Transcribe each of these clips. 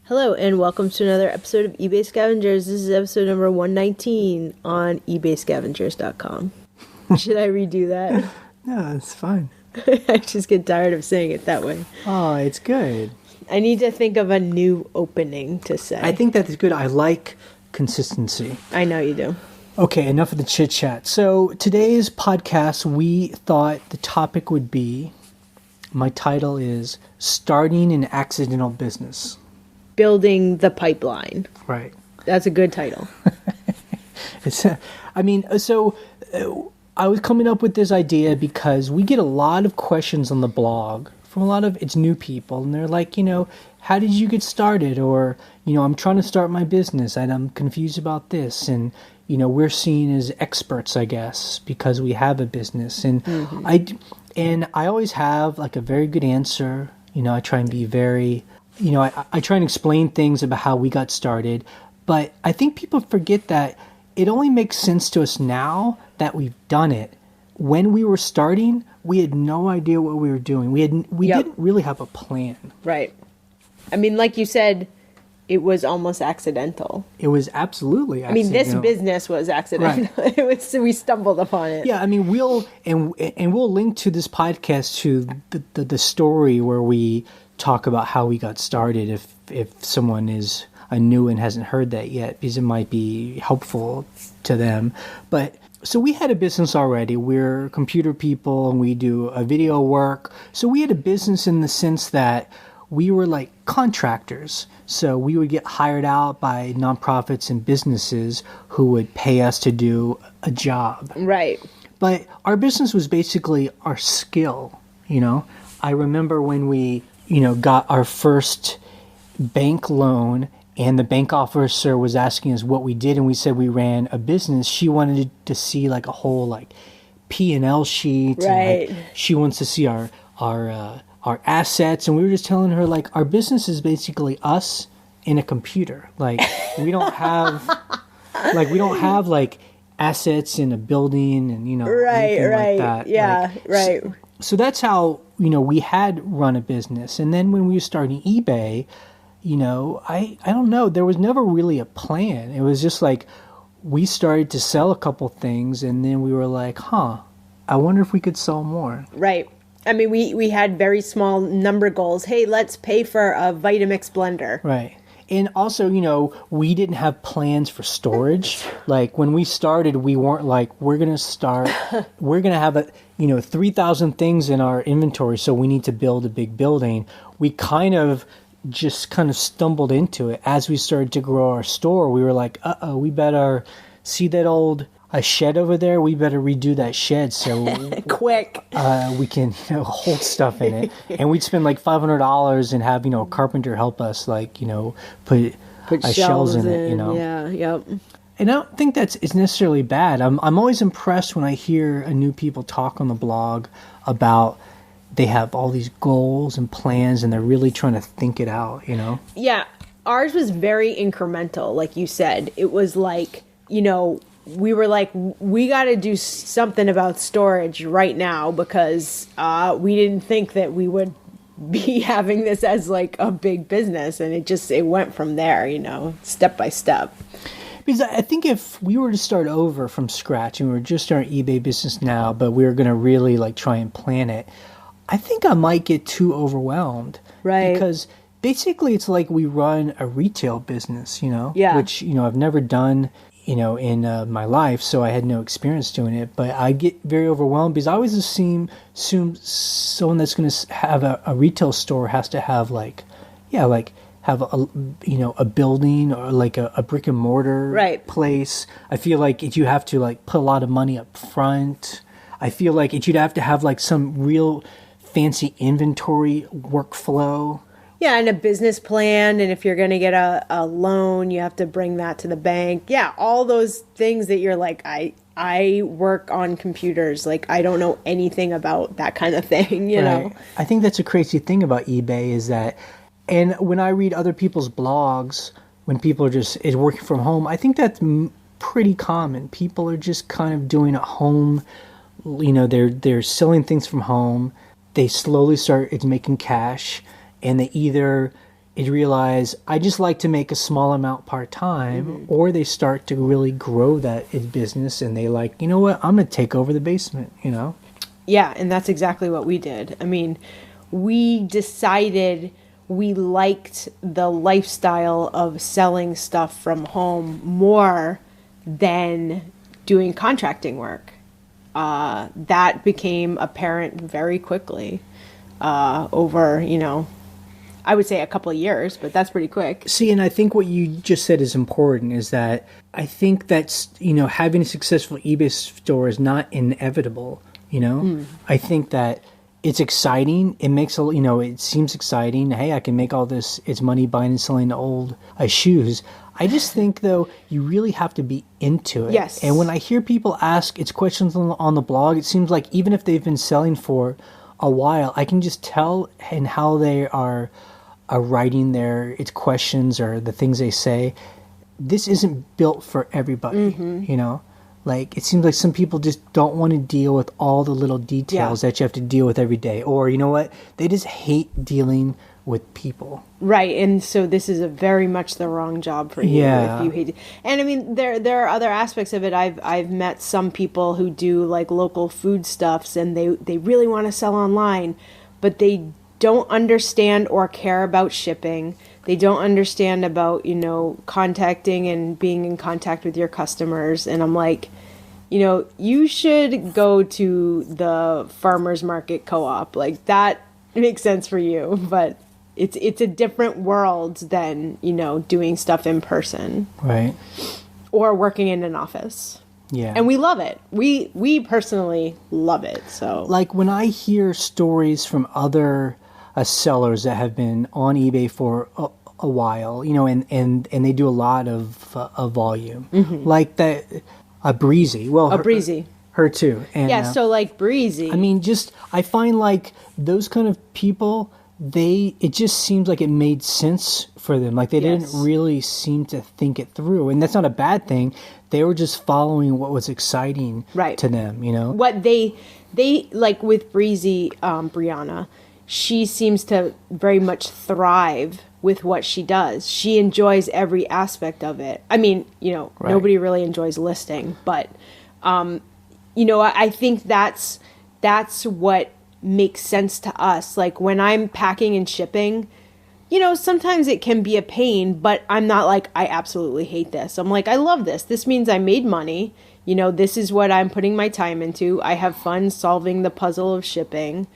Hello and welcome to another episode of eBay Scavengers. This is episode number 119 on ebayscavengers.com. Should I redo that? No, it's fine. I just get tired of saying it that way. Oh, it's good. I need to think of a new opening to say. I think that is good. I like consistency. I know you do. Okay, enough of the chit chat. So today's podcast, we thought the topic would be, my title is Starting an Accidental Business. Building the pipeline. Right. That's a good title. I was coming up with this idea because we get a lot of questions on the blog from a lot of it's new people, and they're like, how did you get started? Or, I'm trying to start my business and I'm confused about this. And, we're seen as experts, I guess, because we have a business. And I always have like a very good answer. I try and be very, I try and explain things about how we got started. But I think people forget that it only makes sense to us now that we've done it. When we were starting, we had no idea what we were doing. We didn't really have a plan. Right. I mean, like you said, it was almost accidental. It was absolutely accidental. I mean, this business was accidental. Right. We stumbled upon it. Yeah, I mean, we'll link to this podcast to the story where we talk about how we got started if someone is new and hasn't heard that yet, because it might be helpful to them. But so we had a business already. We're computer people and we do a video work. So we had a business in the sense that we were like contractors. So we would get hired out by nonprofits and businesses who would pay us to do a job. Right. But our business was basically our skill, I remember when we, got our first bank loan and the bank officer was asking us what we did, and we said we ran a business. She wanted to see like a whole P&L sheet. Right. And, she wants to see our assets, and we were just telling her our business is basically us in a computer. We don't have assets in a building and anything like that. Yeah, right. So that's how we had run a business. And then when we were starting eBay, I don't know, there was never really a plan. It was just we started to sell a couple things, and then we were like, I wonder if we could sell more. Right. I mean, we had very small number goals. Hey, let's pay for a Vitamix blender. Right. And also, we didn't have plans for storage. When we started, we weren't we're going to have 3,000 things in our inventory, so we need to build a big building. We kind of stumbled into it. As we started to grow our store, we were like, we better see that old a shed over there. We better redo that shed so quick. We can hold stuff in it. And we'd spend $500 and have a carpenter help us put shelves in it. Yeah, yep. And I don't think it's necessarily bad. I'm always impressed when I hear new people talk on the blog about they have all these goals and plans and they're really trying to think it out. Yeah, ours was very incremental, like you said. It was we were we got to do something about storage right now because we didn't think that we would be having this as a big business, and it went from there, step by step. Because I think if we were to start over from scratch and we were just starting eBay business now, but we were going to really try and plan it, I think I might get too overwhelmed. Right. Because basically it's like we run a retail business, Yeah. Which, I've never done in my life, so I had no experience doing it. But I get very overwhelmed because I always assume someone that's going to have a retail store has to have have a building or a brick and mortar place. I feel like you have to put a lot of money up front. I feel like you'd have to have some real fancy inventory workflow. Yeah, and a business plan, and if you're going to get a loan, you have to bring that to the bank. Yeah, all those things that you're I work on computers. I don't know anything about that kind of thing, you know? I think that's a crazy thing about eBay is that, and when I read other people's blogs, when people are is working from home, I think that's pretty common. People are just kind of doing at home. They're selling things from home. They slowly start making cash. And they either, realize I just like to make a small amount part-time, or they start to really grow that business and they like, you know what, I'm going to take over the basement, you know? Yeah, and that's exactly what we did. I mean, we decided we liked the lifestyle of selling stuff from home more than doing contracting work. That became apparent very quickly over, I would say a couple of years, but that's pretty quick. See, and I think what you just said is important, is that I think that's, having a successful eBay store is not inevitable, I think that it's exciting. It makes it seems exciting. Hey, I can make all this. It's money buying and selling old shoes. I just think, though, you really have to be into it. Yes. And when I hear people ask its questions on the blog, it seems like even if they've been selling for a while, I can just tell in how they are writing its questions or the things they say. This isn't built for everybody, Like, it seems like some people just don't want to deal with all the little details that you have to deal with every day. Or, you know what? They just hate dealing with people. Right, and so this is a very much the wrong job for you if you hate it. And I mean, there are other aspects of it. I've met some people who do like local foodstuffs, and they really want to sell online, but they don't understand or care about shipping. They don't understand about, contacting and being in contact with your customers. And I'm like, you should go to the farmer's market co-op. Like, that makes sense for you, but it's a different world than, doing stuff in person. Right. Or working in an office. Yeah. And we love it. We personally love it. So, like, when I hear stories from other sellers that have been on eBay for a while, and they do a lot of volume, like that, Breezy. Well, Breezy. Her too. And, yeah, so like Breezy. I mean, I find like those kind of people, it just seems like it made sense for them. Like they didn't really seem to think it through. And that's not a bad thing. They were just following what was exciting to them, What they like with Breezy, Brianna, she seems to very much thrive with what she does. She enjoys every aspect of it. I mean, nobody really enjoys listing, but I think that's what makes sense to us. Like when I'm packing and shipping, sometimes it can be a pain, but I'm not like, I absolutely hate this. I'm like, I love this. This means I made money. This is what I'm putting my time into. I have fun solving the puzzle of shipping.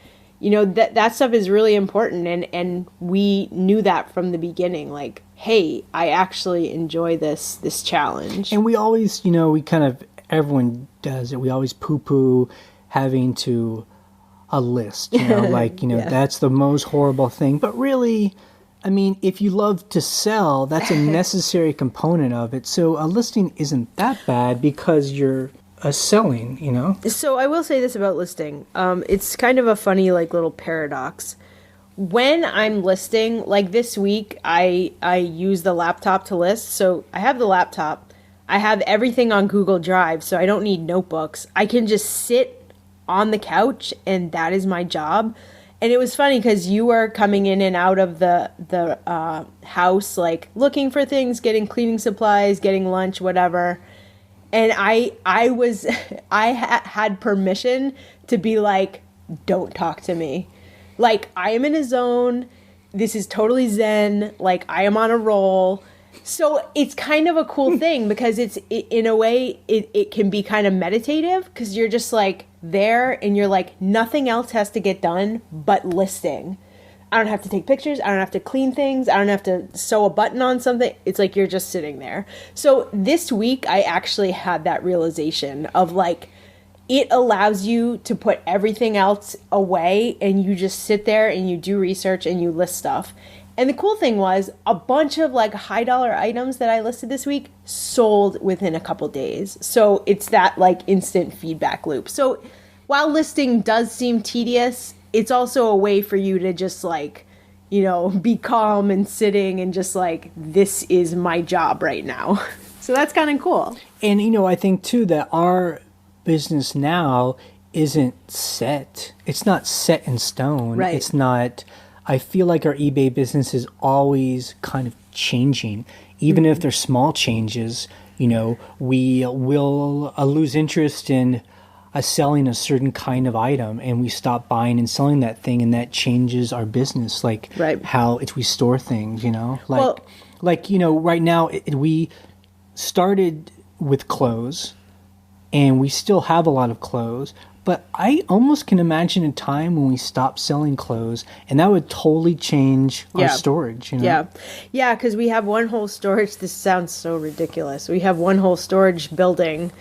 That stuff is really important. And we knew that from the beginning, like, hey, I actually enjoy this challenge. And we always, everyone does it. We always poo-poo having to a list, that's the most horrible thing. But really, I mean, if you love to sell, that's a necessary component of it. So a listing isn't that bad because you're selling, So I will say this about listing. It's kind of a funny, like, little paradox. When I'm listing, like this week, I use the laptop to list. So I have the laptop. I have everything on Google Drive, so I don't need notebooks. I can just sit on the couch, and that is my job. And it was funny because you were coming in and out of the house, like looking for things, getting cleaning supplies, getting lunch, whatever. And I had permission to be like, don't talk to me. Like, I am in a zone. This is totally zen. Like, I am on a roll. So it's kind of a cool thing because in a way, it can be kind of meditative because you're just like there and you're like, nothing else has to get done but listing. I don't have to take pictures. I don't have to clean things. I don't have to sew a button on something. It's like you're just sitting there. So this week, I actually had that realization of like, it allows you to put everything else away and you just sit there and you do research and you list stuff. And the cool thing was a bunch of like high dollar items that I listed this week sold within a couple days. So it's that like instant feedback loop. So while listing does seem tedious, it's also a way for you to just like, be calm and sitting and just like, this is my job right now. So that's kind of cool. And, I think too that our business now isn't set. It's not set in stone. Right. It's not, I feel like our eBay business is always kind of changing. Even if they're small changes, we will lose interest in selling a certain kind of item, and we stop buying and selling that thing, and that changes our business, like how we store things, right now we started with clothes, and we still have a lot of clothes, but I almost can imagine a time when we stop selling clothes, and that would totally change our storage. Yeah, because we have one whole storage. This sounds so ridiculous. We have one whole storage building,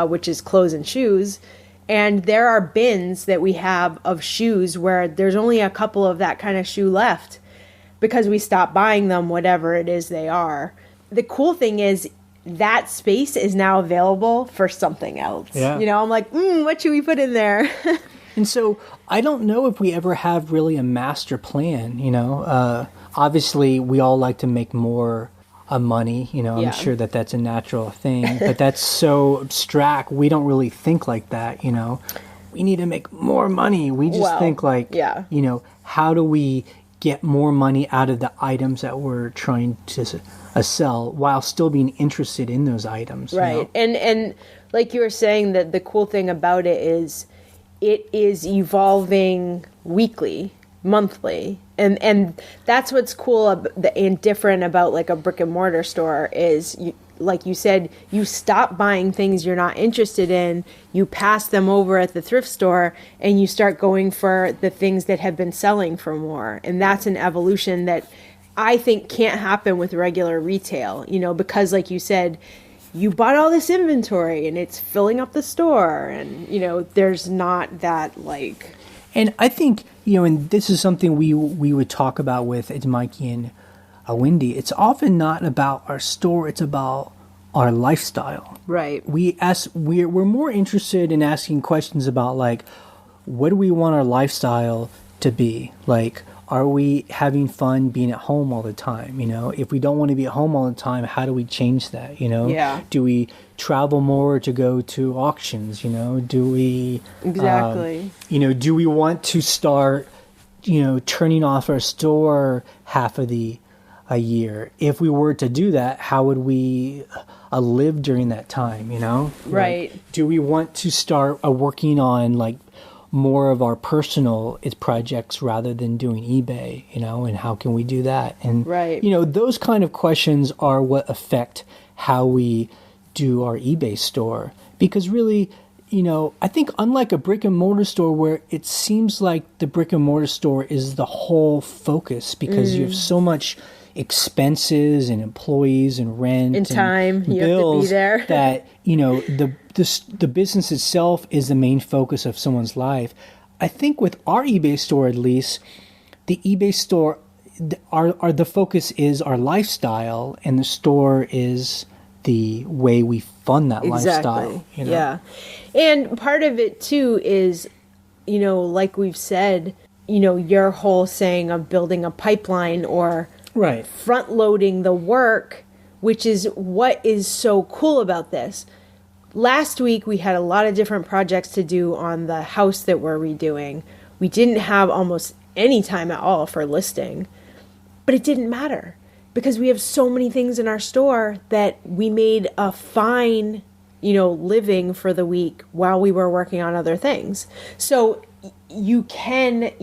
which is clothes and shoes, and there are bins that we have of shoes where there's only a couple of that kind of shoe left because we stopped buying them, whatever it is they are. The cool thing is that space is now available for something else. Yeah. I'm like, what should we put in there? And so I don't know if we ever have really a master plan, Obviously, we all like to make more money, I'm sure that that's a natural thing, but that's so abstract. We don't really think like that, We need to make more money. We just think like, how do we get more money out of the items that we're trying to sell while still being interested in those items. Right. And like you were saying, that the cool thing about it is evolving weekly, monthly. And that's what's cool and different about like a brick and mortar store is, like you said, you stop buying things you're not interested in, you pass them over at the thrift store, and you start going for the things that have been selling for more. And that's an evolution that I think can't happen with regular retail, because like you said, you bought all this inventory and it's filling up the store, and, there's not that like... And I think, and this is something we would talk about with Mikey and Wendy, it's often not about our store, it's about our lifestyle. Right. We're more interested in asking questions about like, what do we want our lifestyle to be? Like, are we having fun being at home all the time? If we don't want to be at home all the time, how do we change that? Yeah. Do we travel more to go to auctions? Do we exactly? Do we want to start, turning off our store half of a year? If we were to do that, how would we live during that time? Right. Like, do we want to start working on like more of our personal projects rather than doing eBay, and how can we do that? And, those kind of questions are what affect how we do our eBay store. Because really, I think unlike a brick and mortar store where it seems like the brick and mortar store is the whole focus because you have so much expenses and employees and rent and time, and you bills have to be there. that, the business itself is the main focus of someone's life. I think with our eBay store, at least, the eBay store, the focus is our lifestyle, and the store is the way we fund that lifestyle. Yeah. And part of it too is, like we've said, your whole saying of building a pipeline or front loading the work, which is what is so cool about this. Last week, we had a lot of different projects to do on the house that we're redoing. We didn't have almost any time at all for listing, but it didn't matter because we have so many things in our store that we made a fine, living for the week while we were working on other things. So you can,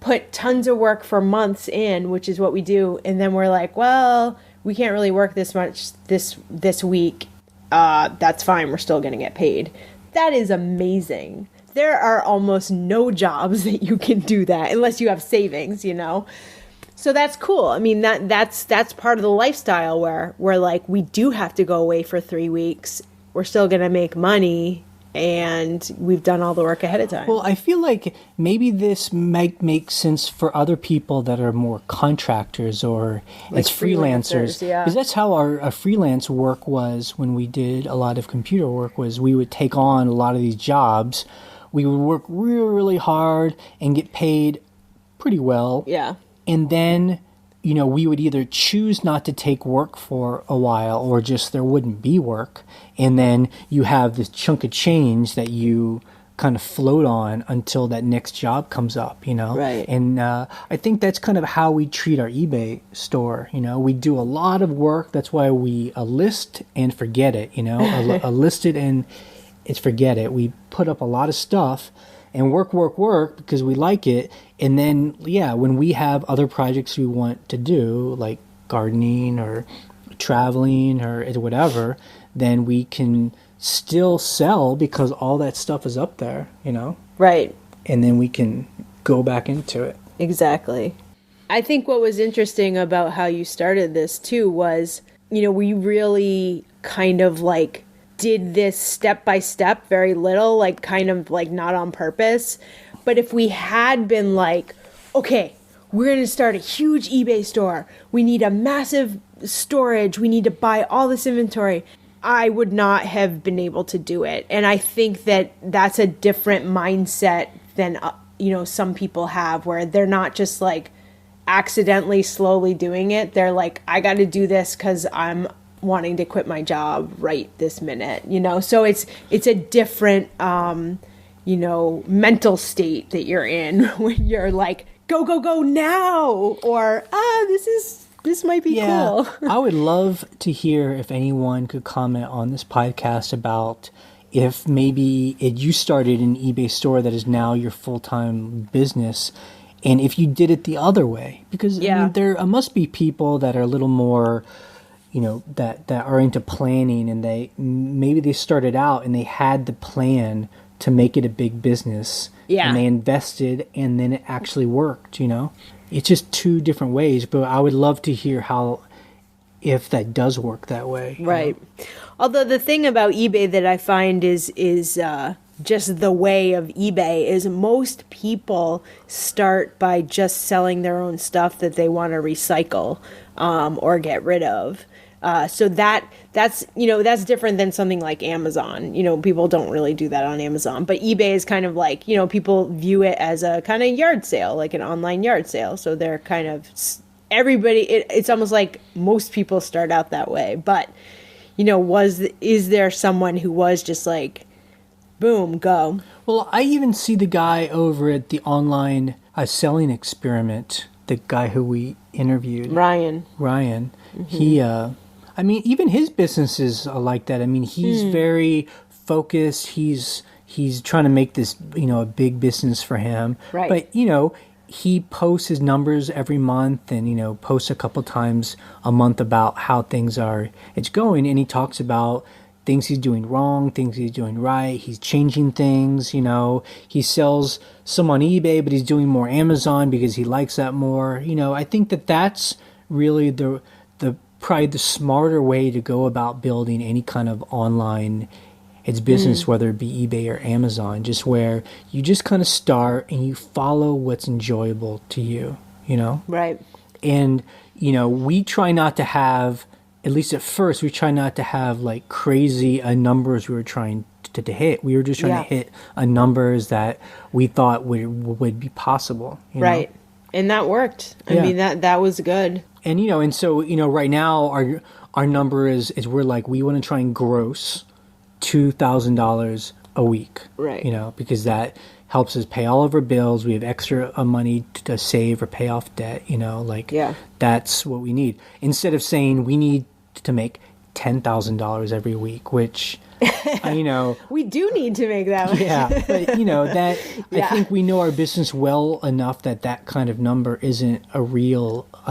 put tons of work for months in, which is what we do. And then we're like, well, we can't really work this much this week. That's fine. We're still going to get paid. That is amazing. There are almost no jobs that you can do that unless you have savings, So that's cool. I mean, that's part of the lifestyle where we're like, we do have to go away for 3 weeks. We're still going to make money, and we've done all the work ahead of time. Well, I feel like maybe this might make sense for other people that are more contractors or like as freelancers. Yeah. Because that's how our freelance work was when we did a lot of computer work, was we would take on a lot of these jobs. We would work really, really hard and get paid pretty well. Yeah. And then, we would either choose not to take work for a while or just there wouldn't be work. And then you have this chunk of change that you kind of float on until that next job comes up, Right. And I think that's kind of how we treat our eBay store. We do a lot of work. That's why we list and forget it. A list it and it's forget it. We put up a lot of stuff and work because we like it. And then, when we have other projects we want to do, like gardening or traveling or whatever, then we can still sell because all that stuff is up there, Right. And then we can go back into it. Exactly. I think what was interesting about how you started this too was, we really kind of like did this step by step, very little, like kind of like not on purpose. But if we had been like, okay, we're going to start a huge eBay store. We need a massive storage. We need to buy all this inventory. I would not have been able to do it. And I think that that's a different mindset than, some people have, where they're not just like accidentally slowly doing it. They're like, I got to do this because I'm wanting to quit my job right this minute, So it's a different, mental state that you're in when you're like, go, go, go now. Or, this might be cool. I would love to hear if anyone could comment on this podcast about if maybe you started an eBay store that is now your full-time business, and if you did it the other way. Because there must be people that are a little more, that are into planning, and they started out and they had the plan to make it a big business. Yeah. And they invested, and then it actually worked, It's just two different ways, but I would love to hear if that does work that way. Right. Although the thing about eBay that I find is just the way of eBay is most people start by just selling their own stuff that they want to recycle or get rid of. So that's different than something like Amazon. People don't really do that on Amazon, but eBay is kind of like, people view it as a kind of yard sale, like an online yard sale. So they're kind of it's almost like most people start out that way. But, is there someone who was just like, boom, go? Well, I even see the guy over at the online selling experiment, the guy who we interviewed. Ryan. Mm-hmm. He, even his businesses are like that. He's very focused. He's trying to make this, a big business for him. Right. But, he posts his numbers every month and, posts a couple times a month about how it's going. And he talks about things he's doing wrong, things he's doing right. He's changing things, He sells some on eBay, but he's doing more Amazon because he likes that more. I think that's really probably the smarter way to go about building any kind of online business, whether it be eBay or Amazon, just where you just kind of start and you follow what's enjoyable to you, Right. And, we try not to have, at least at first, we try not to have like crazy numbers we were trying to hit. We were just trying to hit numbers that we thought would be possible. Right. And that worked. I mean, that was good. And, and so, right now our number is we want to try and gross $2,000 a week. Right. Because that helps us pay all of our bills. We have extra money to save or pay off debt, that's what we need. Instead of saying we need to make $10,000 every week, which we do need to make that. Yeah, but I think we know our business well enough that kind of number isn't a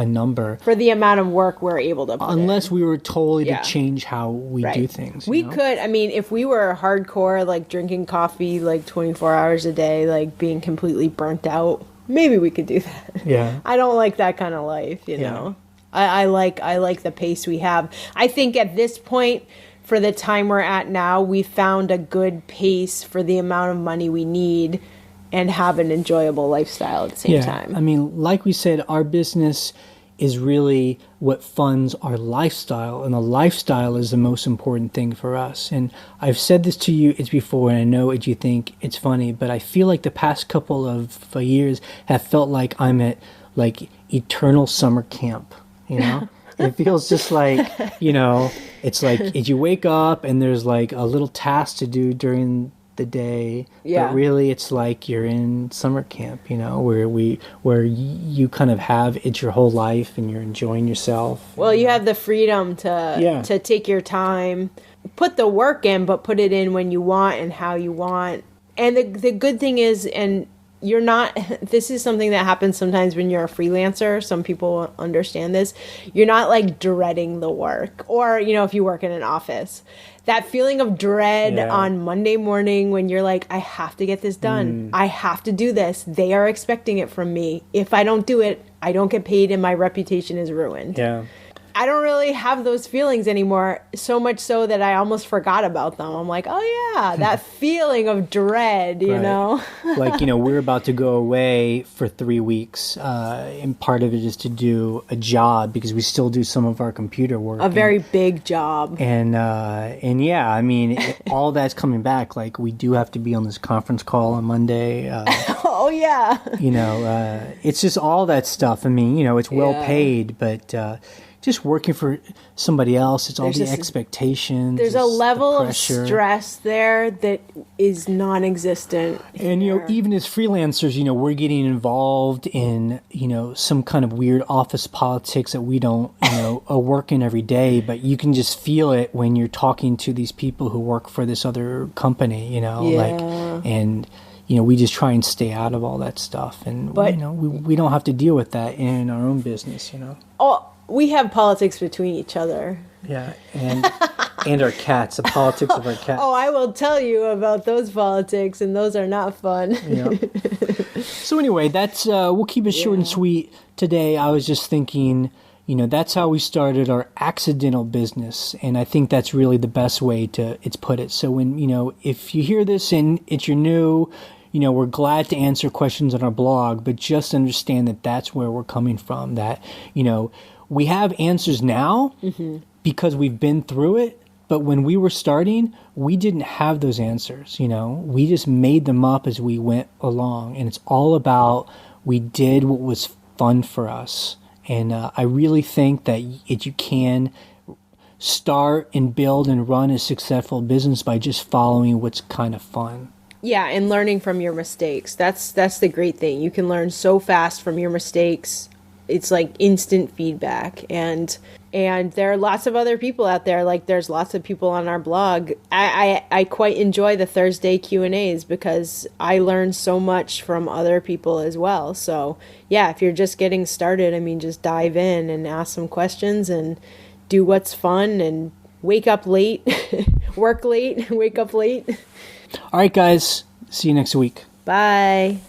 number for the amount of work we're able to put unless in. We were totally to change how we do things. We could, if we were hardcore, like drinking coffee like 24 hours a day, like being completely burnt out, maybe we could do that. Yeah. I don't like that kind of life, you know. I like the pace we have. I think at this point, for the time we're at now, we found a good pace for the amount of money we need and have an enjoyable lifestyle at the same time. Like we said, our business is really what funds our lifestyle, and the lifestyle is the most important thing for us. And I've said this to you before, and I know you think it's funny, but I feel like the past couple of years have felt like I'm at like eternal summer camp, It feels just like, it's like if you wake up and there's like a little task to do during the day. Yeah. But really, it's like you're in summer camp, where you kind of have it's your whole life and you're enjoying yourself. Well, you have the freedom to take your time, put the work in, but put it in when you want and how you want. And the good thing is, and you're not, this is something that happens sometimes when you're a freelancer. Some people understand this. You're not like dreading the work, or, if you work in an office, that feeling of dread on Monday morning when you're like, I have to get this done. I have to do this. They are expecting it from me. If I don't do it, I don't get paid and my reputation is ruined. Yeah. I don't really have those feelings anymore, so much so that I almost forgot about them. I'm like, oh yeah, that feeling of dread, you know? Like, we're about to go away for 3 weeks, and part of it is to do a job because we still do some of our computer work. A very big job. And yeah, I mean, all that's coming back. Like, we do have to be on this conference call on Monday. Oh yeah. It's just all that stuff. I mean, it's well paid, but just working for somebody else, it's all the expectations. There's a level of stress there that is non-existent. And, even as freelancers, we're getting involved in, some kind of weird office politics that we don't, work in every day, but you can just feel it when you're talking to these people who work for this other company, and we just try and stay out of all that stuff. And, we don't have to deal with that in our own business, Oh, we have politics between each other. Yeah, and our cats, the politics of our cats. Oh, I will tell you about those politics, and those are not fun. Yeah. So anyway, that's we'll keep it short and sweet today. I was just thinking, that's how we started our accidental business, and I think that's really the best way to put it. So when if you hear this and it's your new, we're glad to answer questions on our blog, but just understand that that's where we're coming from. That we have answers now because we've been through it, but when we were starting, we didn't have those answers, We just made them up as we went along, and it's all about we did what was fun for us. And I really think that you can start and build and run a successful business by just following what's kind of fun. Yeah, and learning from your mistakes. That's the great thing. You can learn so fast from your mistakes. It's like instant feedback, and there are lots of other people out there. Like there's lots of people on our blog. I quite enjoy the Thursday Q&As because I learn so much from other people as well. So yeah, if you're just getting started, I mean, just dive in and ask some questions and do what's fun and wake up late, work late, wake up late. All right, guys. See you next week. Bye.